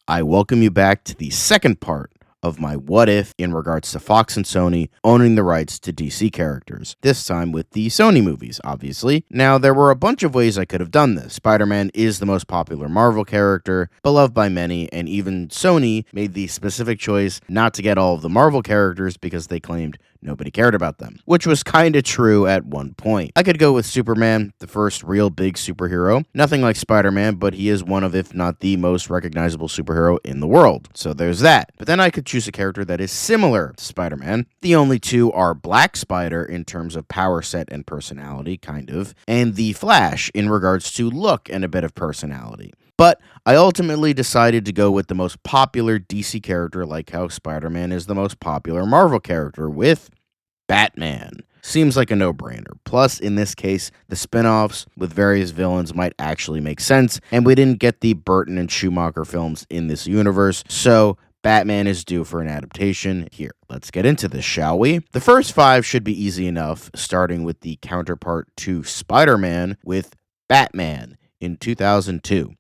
I welcome you back to the second part of my what if in regards to Fox and Sony owning the rights to DC characters, this time with the Sony movies, obviously. Now, there were a bunch of ways I could have done this. Spider-Man is the most popular Marvel character, beloved by many, and even Sony made the specific choice not to get all of the Marvel characters because they claimed nobody cared about them, which was kinda true at one point. I could go with Superman, the first real big superhero. Nothing like Spider-Man, but he is one of, if not the most recognizable superhero in the world. So there's that. But then I could choose a character that is similar to Spider-Man. The only two are Black Spider in terms of power set and personality, kind of, and the Flash in regards to look and a bit of personality. But I ultimately decided to go with the most popular DC character, like how Spider-Man is the most popular Marvel character, with Batman. Seems like a no-brainer. Plus, in this case, the spin-offs with various villains might actually make sense, and we didn't get the Burton and Schumacher films in this universe, so Batman is due for an adaptation. Here, let's get into this, shall we? The first 5 should be easy enough, starting with the counterpart to Spider-Man with Batman in 2002.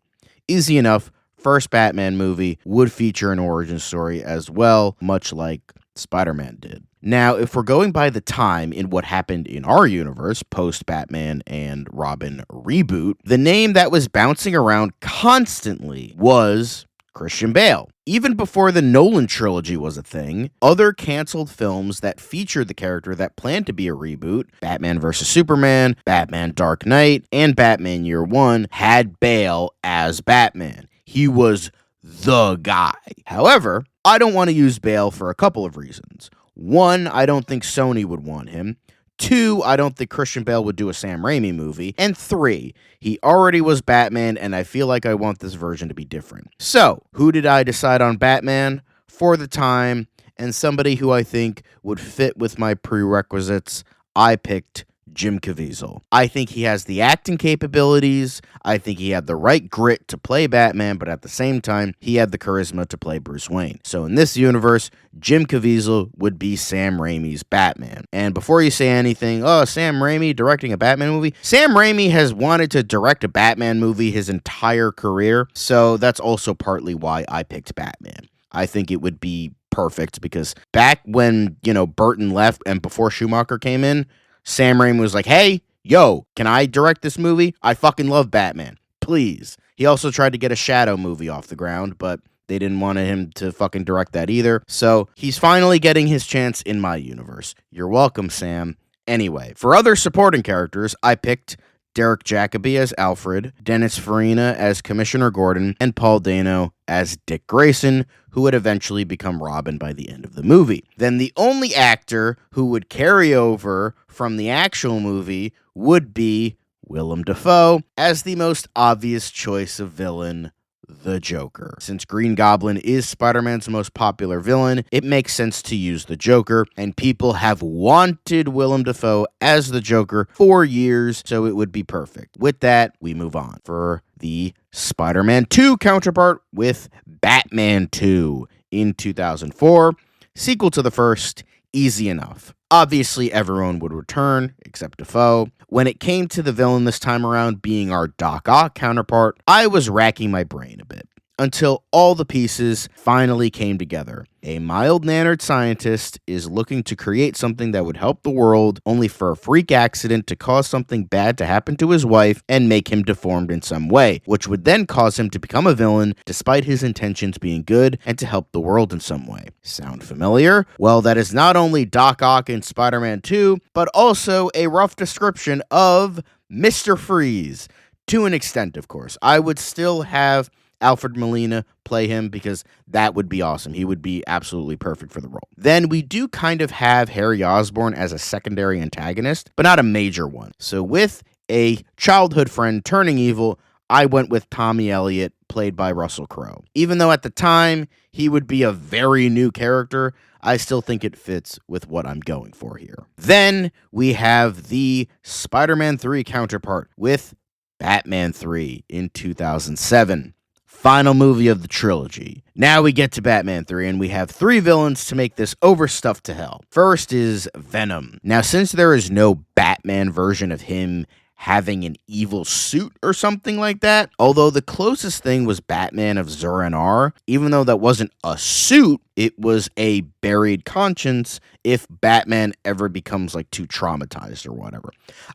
Easy enough. First Batman movie would feature an origin story as well, much like Spider-Man did. Now, if we're going by the time in what happened in our universe, post-Batman and Robin reboot, the name that was bouncing around constantly was Christian Bale. Even before the Nolan trilogy was a thing, other canceled films that featured the character that planned to be a reboot, Batman vs. Superman, Batman Dark Knight, and Batman Year One, had Bale as Batman. He was the guy. However, I don't want to use Bale for a couple of reasons. 1, I don't think Sony would want him. 2, I don't think Christian Bale would do a Sam Raimi movie. And 3, he already was Batman, and I feel like I want this version to be different. So, who did I decide on Batman? For the time, and somebody who I think would fit with my prerequisites, I picked Jim Caviezel. I think he has the acting capabilities. I think he had the right grit to play Batman, but at the same time, he had the charisma to play Bruce Wayne. So in this universe, Jim Caviezel would be Sam Raimi's Batman. And before you say anything, oh, Sam Raimi directing a Batman movie? Sam Raimi has wanted to direct a Batman movie his entire career, so that's also partly why I picked Batman. I think it would be perfect because back when, Burton left and before Schumacher came in, Sam Raimi was like, hey, yo, can I direct this movie? I fucking love Batman. Please. He also tried to get a Shadow movie off the ground, but they didn't want him to fucking direct that either. So he's finally getting his chance in my universe. You're welcome, Sam. Anyway, for other supporting characters, I picked Derek Jacobi as Alfred, Dennis Farina as Commissioner Gordon, and Paul Dano as Dick Grayson, who would eventually become Robin by the end of the movie. Then the only actor who would carry over from the actual movie would be Willem Dafoe as the most obvious choice of villain, the Joker. Since Green Goblin is Spider-Man's most popular villain, it makes sense to use the Joker, and people have wanted Willem Dafoe as the Joker for years, so it would be perfect. With that, we move on for the Spider-Man 2 counterpart with Batman 2 in 2004. Sequel to the first, easy enough. Obviously, everyone would return, except Dafoe. When it came to the villain this time around being our Doc Ock counterpart, I was racking my brain a bit, until all the pieces finally came together. A mild-mannered scientist is looking to create something that would help the world, only for a freak accident to cause something bad to happen to his wife and make him deformed in some way, which would then cause him to become a villain despite his intentions being good and to help the world in some way. Sound familiar? Well, that is not only Doc Ock in Spider-Man 2, but also a rough description of Mr. Freeze. To an extent, of course. I would still have Alfred Molina play him because that would be awesome. He would be absolutely perfect for the role. Then we do kind of have Harry Osborn as a secondary antagonist, but not a major one. So with a childhood friend turning evil, I went with Tommy Elliott, played by Russell Crowe. Even though at the time he would be a very new character, I still think it fits with what I'm going for here. Then we have the Spider-Man 3 counterpart with Batman 3 in 2007. Final movie of the trilogy. Now we get to Batman 3, and we have 3 villains to make this overstuffed to hell. First is Venom. Now, since there is no Batman version of him having an evil suit or something like that. Although the closest thing was Batman of Zur-En-Arrh, even though that wasn't a suit, it was a buried conscience if Batman ever becomes like too traumatized or whatever.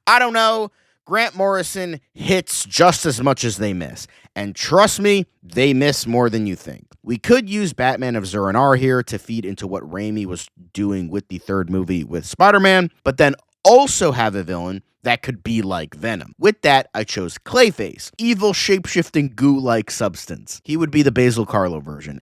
I don't know. Grant Morrison hits just as much as they miss. And trust me, they miss more than you think. We could use Batman of Zur-En-Arrh here to feed into what Raimi was doing with the third movie with Spider-Man, but then also have a villain that could be like Venom. With that, I chose Clayface, evil shape-shifting goo-like substance. He would be the Basil Karlo version.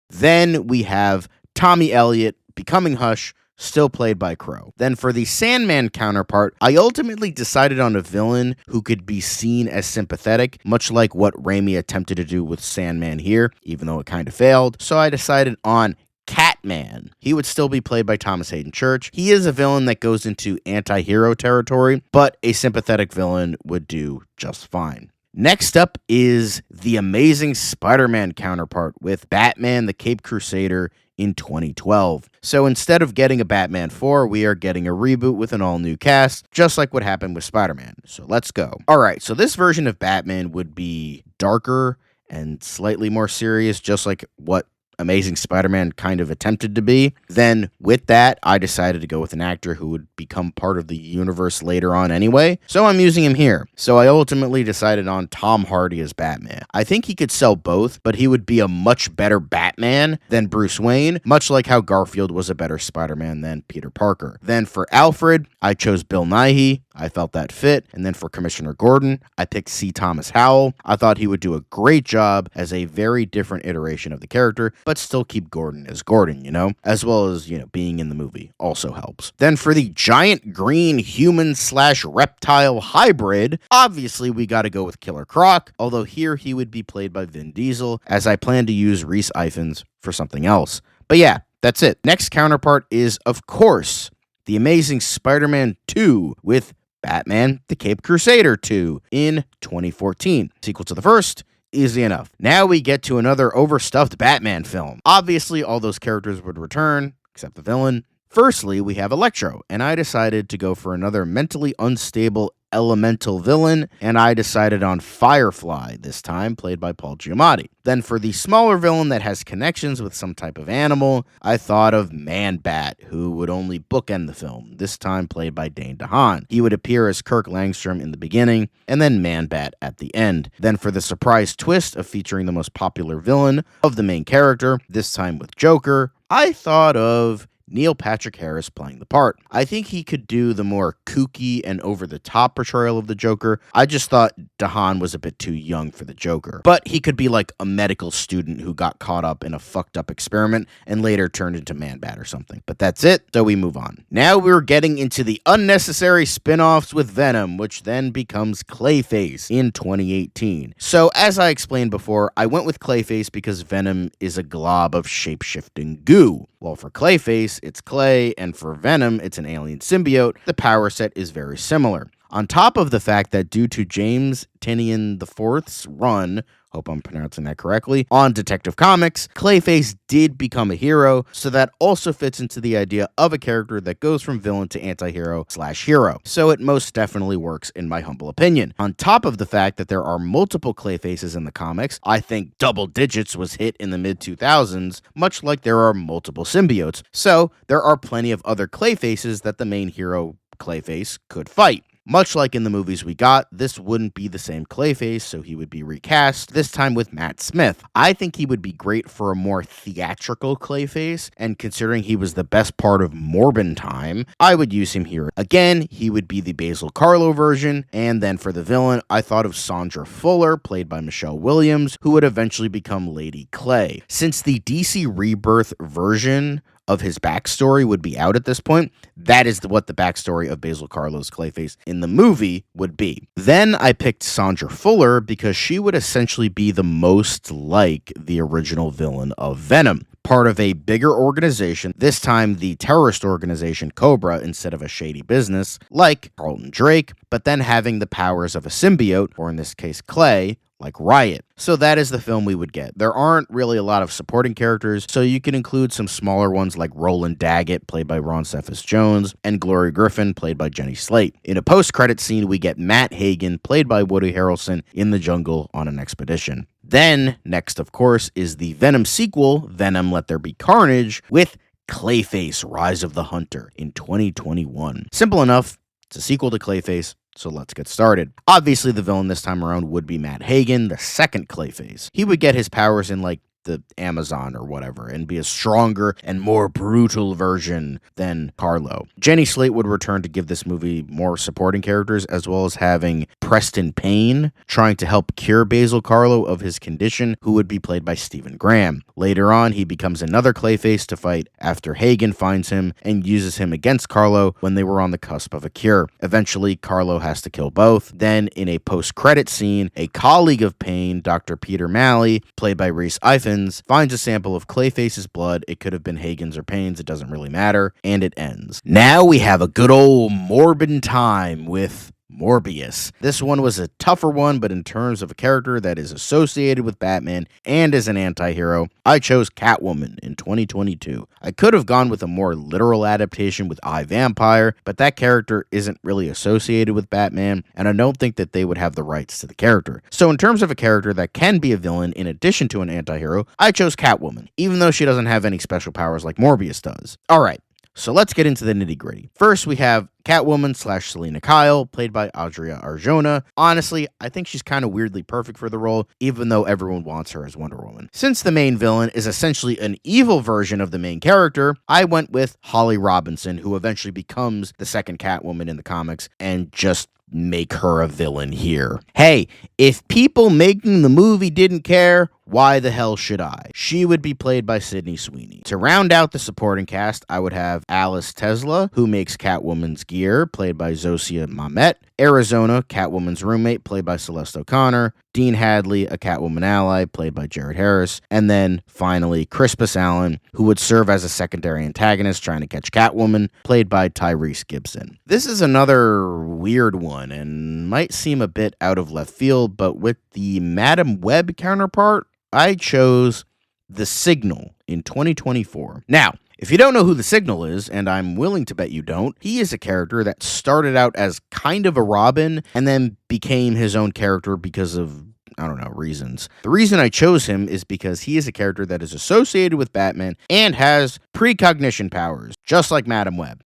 Then we have Tommy Elliott becoming Hush, still played by Crow. Then for the Sandman counterpart, I ultimately decided on a villain who could be seen as sympathetic, much like what Raimi attempted to do with Sandman here, even though it kind of failed. So I decided on Catman. He would still be played by Thomas Hayden Church. He is a villain that goes into anti-hero territory, but a sympathetic villain would do just fine. Next up is the Amazing Spider-Man counterpart with Batman the Caped Crusader in 2012. So instead of getting a Batman 4, we are getting a reboot with an all-new cast, just like what happened with Spider-Man. So let's go. Alright, so this version of Batman would be darker and slightly more serious, just like what Amazing Spider-Man kind of attempted to be. Then with that, I decided to go with an actor who would become part of the universe later on anyway, so I'm using him here. So I ultimately decided on Tom Hardy as Batman. I think he could sell both, but he would be a much better Batman than Bruce Wayne, much like how Garfield was a better Spider-Man than Peter Parker. Then for Alfred, I chose Bill Nighy. I felt that fit. And then for Commissioner Gordon, I picked C. Thomas Howell. I thought he would do a great job as a very different iteration of the character, but still keep Gordon as Gordon, as well as, being in the movie also helps. Then for the giant green human/reptile hybrid, obviously we got to go with Killer Croc, although here he would be played by Vin Diesel, as I plan to use Rhys Ifans for something else. But yeah, that's it. Next counterpart is, of course, The Amazing Spider-Man 2 with Batman the Caped Crusader 2 in 2014. Sequel to the first. Easy enough. Now we get to another overstuffed Batman film. Obviously, all those characters would return, except the villain. Firstly, we have Electro, and I decided to go for another mentally unstable elemental villain, and I decided on Firefly, this time played by Paul Giamatti. Then for the smaller villain that has connections with some type of animal, I thought of Man-Bat, who would only bookend the film, this time played by Dane DeHaan. He would appear as Kirk Langstrom in the beginning, and then Man-Bat at the end. Then for the surprise twist of featuring the most popular villain of the main character, this time with Joker, I thought of Neil Patrick Harris playing the part. I think he could do the more kooky and over-the-top portrayal of the Joker. I just thought DeHaan was a bit too young for the Joker. But he could be like a medical student who got caught up in a fucked-up experiment and later turned into Man-Bat or something. But that's it, so we move on. Now we're getting into the unnecessary spin-offs with Venom, which then becomes Clayface in 2018. So as I explained before, I went with Clayface because Venom is a glob of shape-shifting goo. Well, for Clayface, it's clay, and for Venom, it's an alien symbiote. The power set is very similar. On top of the fact that due to James Tynion IV's run, hope I'm pronouncing that correctly, on Detective Comics, Clayface did become a hero, so that also fits into the idea of a character that goes from villain to anti-hero/hero. So it most definitely works in my humble opinion. On top of the fact that there are multiple Clayfaces in the comics, I think double digits was hit in the mid-2000s, much like there are multiple symbiotes. So there are plenty of other Clayfaces that the main hero Clayface could fight. Much like in the movies we got, this wouldn't be the same Clayface, so he would be recast, this time with Matt Smith. I think he would be great for a more theatrical Clayface, and considering he was the best part of Morbin time, I would use him here. Again, he would be the Basil Karlo version, and then for the villain, I thought of Sandra Fuller, played by Michelle Williams, who would eventually become Lady Clay. Since the DC Rebirth version of his backstory would be out at this point, that is what the backstory of Basil Karlo's Clayface in the movie would be. Then I picked Sandra Fuller because she would essentially be the most like the original villain of Venom. part of a bigger organization, this time the terrorist organization Cobra instead of a shady business, like Carlton Drake, but then having the powers of a symbiote, or in this case Clay, like Riot. So that is the film we would get. There aren't really a lot of supporting characters, so you can include some smaller ones like Roland Daggett, played by Ron Cephas Jones, and Glory Griffin, played by Jenny Slate. In a post-credit scene, we get Matt Hagen, played by Woody Harrelson, in the jungle on an expedition. Then, next of course, is the Venom sequel, Venom Let There Be Carnage, with Clayface Rise of the Hunter in 2021. Simple enough, it's a sequel to Clayface, so let's get started. Obviously, the villain this time around would be Matt Hagen, the second Clayface. He would get his powers in, like, the Amazon or whatever, and be a stronger and more brutal version than Carlo. Jenny Slate would return to give this movie more supporting characters, as well as having Preston Payne trying to help cure Basil Carlo of his condition, who would be played by Stephen Graham. Later on, he becomes another Clayface to fight after Hagen finds him and uses him against Carlo when they were on the cusp of a cure. Eventually, Carlo has to kill both. Then, in a post-credit scene, a colleague of Payne, Dr. Peter Malley, played by Rhys Ifans, finds a sample of Clayface's blood. It could have been Hagen's or Payne's, it doesn't really matter, and it ends. Now we have a good old Morbin time with Morbius. This one was a tougher one, but in terms of a character that is associated with Batman and as an anti-hero, I chose Catwoman in 2022. I could have gone with a more literal adaptation with iVampire, but that character isn't really associated with Batman, and I don't think that they would have the rights to the character. So in terms of a character that can be a villain in addition to an anti-hero, I chose Catwoman, even though she doesn't have any special powers like Morbius does. Alright, so let's get into the nitty-gritty. First, we have Catwoman / Selena Kyle, played by Adria Arjona. Honestly, I think she's kind of weirdly perfect for the role, even though everyone wants her as Wonder Woman. Since the main villain is essentially an evil version of the main character, I went with Holly Robinson, who eventually becomes the second Catwoman in the comics, and just make her a villain here. Hey, if people making the movie didn't care, why the hell should I? She would be played by Sydney Sweeney. To round out the supporting cast, I would have Alice Tesla, who makes Catwoman's gear, played by Zosia Mamet. Arizona, Catwoman's roommate, played by Celeste O'Connor. Dean Hadley, a Catwoman ally, played by Jared Harris. And then, finally, Crispus Allen, who would serve as a secondary antagonist trying to catch Catwoman, played by Tyrese Gibson. This is another weird one, and might seem a bit out of left field, but with the Madam Web counterpart, I chose The Signal in 2024. Now, if you don't know who The Signal is, and I'm willing to bet you don't, he is a character that started out as kind of a Robin and then became his own character because of, I don't know, reasons. The reason I chose him is because he is a character that is associated with Batman and has precognition powers, just like Madam Web.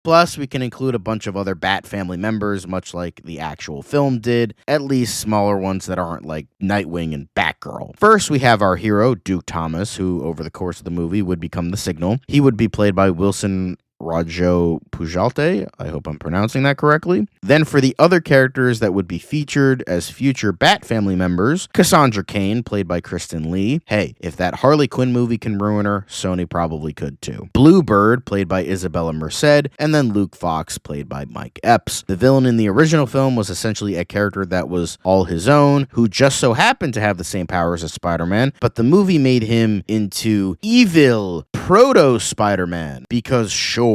Plus, we can include a bunch of other Bat family members, much like the actual film did, at least smaller ones that aren't like Nightwing and Batgirl. First, we have our hero, Duke Thomas, who over the course of the movie would become the Signal. He would be played by Wilson Rajo Pujalte. I hope I'm pronouncing that correctly. Then for the other characters that would be featured as future Bat family members, Cassandra Cain, played by Kristen Lee. Hey, if that Harley Quinn movie can ruin her, Sony probably could too. Bluebird, played by Isabella Merced, and then Luke Fox, played by Mike Epps. The villain in the original film was essentially a character that was all his own, who just so happened to have the same powers as Spider-Man, but the movie made him into evil proto-Spider-Man, because sure.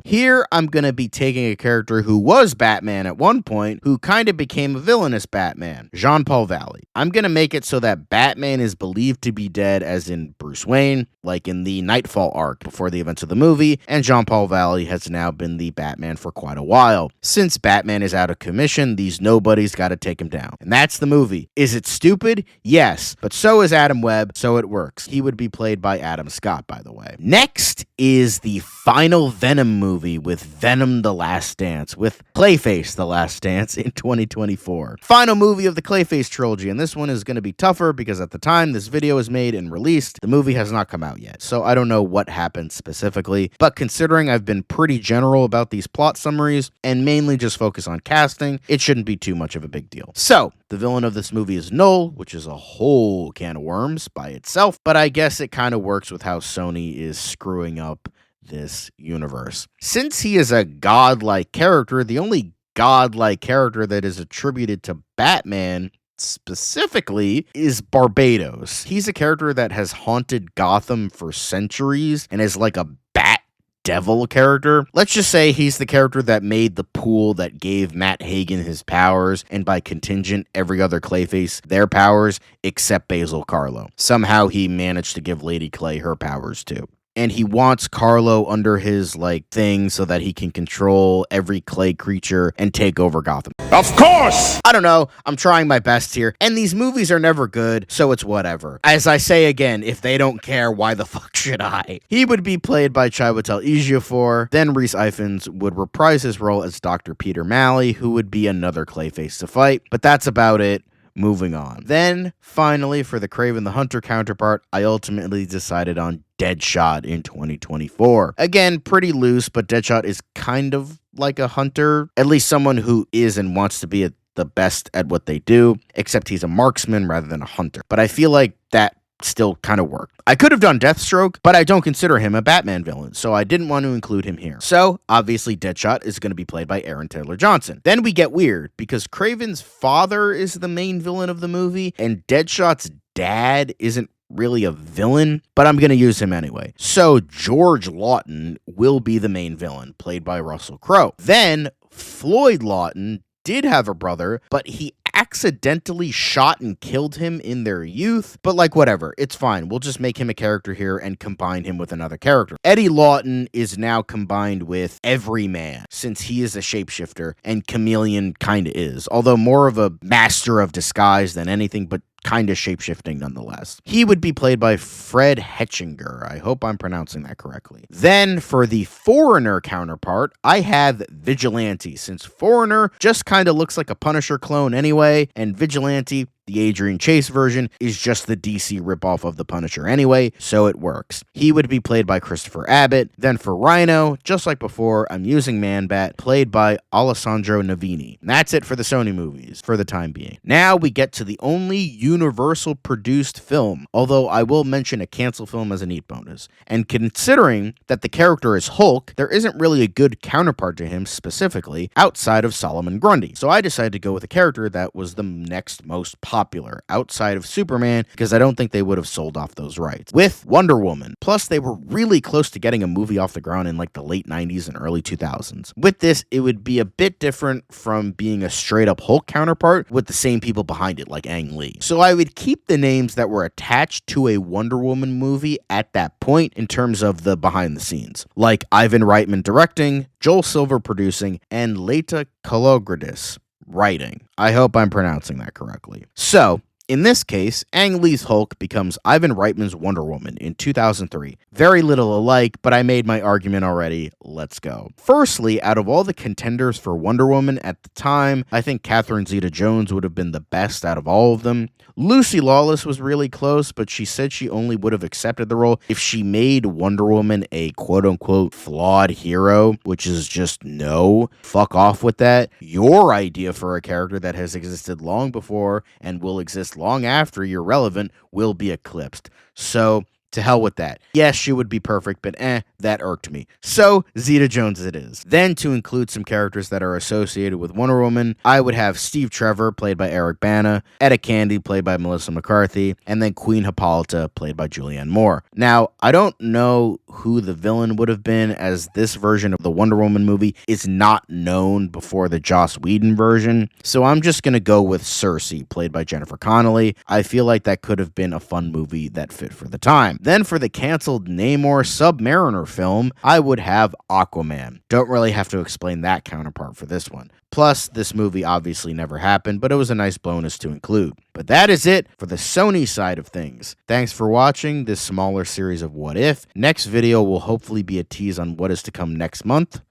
Here, I'm gonna be taking a character who was Batman at one point, who kind of became a villainous Batman, Jean-Paul Valley. I'm gonna make it so that Batman is believed to be dead, as in Bruce Wayne, like in the Nightfall arc before the events of the movie, and Jean-Paul Valley has now been the Batman for quite a while. Since Batman is out of commission, these nobodies gotta take him down. And that's the movie. Is it stupid? Yes, but so is Adam Webb, so it works. He would be played by Adam Scott, by the way. Next is the final Venom movie with Venom the Last Dance, with Clayface the Last Dance in 2024. Final movie of the Clayface trilogy, and this one is going to be tougher because at the time this video is made and released, the movie has not come out yet, so I don't know what happened specifically, but considering I've been pretty general about these plot summaries and mainly just focus on casting, it shouldn't be too much of a big deal. So, the villain of this movie is Null, which is a whole can of worms by itself, but I guess it kind of works with how Sony is screwing up this universe. Since he is a godlike character, the only godlike character that is attributed to Batman specifically is Barbados. He's a character that has haunted Gotham for centuries and is like a bat devil character. Let's just say he's the character that made the pool that gave Matt Hagen his powers, and by contingent, every other Clayface their powers except Basil Karlo. Somehow he managed to give Lady Clay her powers too. And he wants Karlo under his, thing so that he can control every Clay creature and take over Gotham. Of course! I don't know. I'm trying my best here. And these movies are never good, so it's whatever. As I say again, if they don't care, why the fuck should I? He would be played by Chiwetel Ejiofor. Then Rhys Ifans would reprise his role as Dr. Peter Malley, who would be another Clayface to fight. But that's about it. Moving on. Then, finally, for the Kraven the Hunter counterpart, I ultimately decided on Deadshot in 2024. Again, pretty loose, but Deadshot is kind of like a hunter, at least someone who is and wants to be the best at what they do, except he's a marksman rather than a hunter. But I feel like that still kind of worked. I could have done Deathstroke, but I don't consider him a Batman villain, so I didn't want to include him here. So, obviously, Deadshot is going to be played by Aaron Taylor Johnson. Then we get weird, because Kraven's father is the main villain of the movie, and Deadshot's dad isn't really a villain, but I'm going to use him anyway. So, George Lawton will be the main villain, played by Russell Crowe. Then, Floyd Lawton did have a brother, but he accidentally shot and killed him in their youth, but whatever, it's fine. We'll just make him a character here and combine him with another character. Eddie Lawton is now combined with Everyman, since he is a shapeshifter, and Chameleon kinda is, although more of a master of disguise than anything, but kind of shapeshifting nonetheless. He would be played by Fred Hetchinger. I hope I'm pronouncing that correctly. Then for the Foreigner counterpart, I have Vigilante, since Foreigner just kind of looks like a Punisher clone anyway, and Vigilante, the Adrian Chase version, is just the DC ripoff of the Punisher anyway, so it works. He would be played by Christopher Abbott. Then for Rhino, just like before, I'm using Man-Bat, played by Alessandro Navini. And that's it for the Sony movies, for the time being. Now we get to the only Universal-produced film, although I will mention a cancel film as a neat bonus. And considering that the character is Hulk, there isn't really a good counterpart to him specifically, outside of Solomon Grundy. So I decided to go with a character that was the next most popular outside of Superman, because I don't think they would have sold off those rights, with Wonder Woman. Plus, they were really close to getting a movie off the ground in the late 90s and early 2000s. With this, it would be a bit different from being a straight up Hulk counterpart with the same people behind it, like Ang Lee. So I would keep the names that were attached to a Wonder Woman movie at that point in terms of the behind the scenes, like Ivan Reitman directing, Joel Silver producing, and Leta Kalogridis writing. I hope I'm pronouncing that correctly. So, in this case, Ang Lee's Hulk becomes Ivan Reitman's Wonder Woman in 2003. Very little alike, but I made my argument already. Let's go. Firstly, out of all the contenders for Wonder Woman at the time, I think Catherine Zeta-Jones would have been the best out of all of them. Lucy Lawless was really close, but she said she only would have accepted the role if she made Wonder Woman a quote-unquote flawed hero, which is just no. Fuck off with that. Your idea for a character that has existed long before and will exist long after you're relevant will be eclipsed. So, to hell with that. Yes, she would be perfect, but that irked me. So, Zeta-Jones it is. Then, to include some characters that are associated with Wonder Woman, I would have Steve Trevor, played by Eric Bana, Etta Candy, played by Melissa McCarthy, and then Queen Hippolyta, played by Julianne Moore. Now, I don't know who the villain would have been, as this version of the Wonder Woman movie is not known before the Joss Whedon version, so I'm just gonna go with Cersei, played by Jennifer Connelly. I feel like that could have been a fun movie that fit for the time. Then for the canceled Namor Submariner film, I would have Aquaman. Don't really have to explain that counterpart for this one. Plus, this movie obviously never happened, but it was a nice bonus to include. But that is it for the Sony side of things. Thanks for watching this smaller series of What If. Next video will hopefully be a tease on what is to come next month.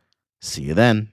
See you then.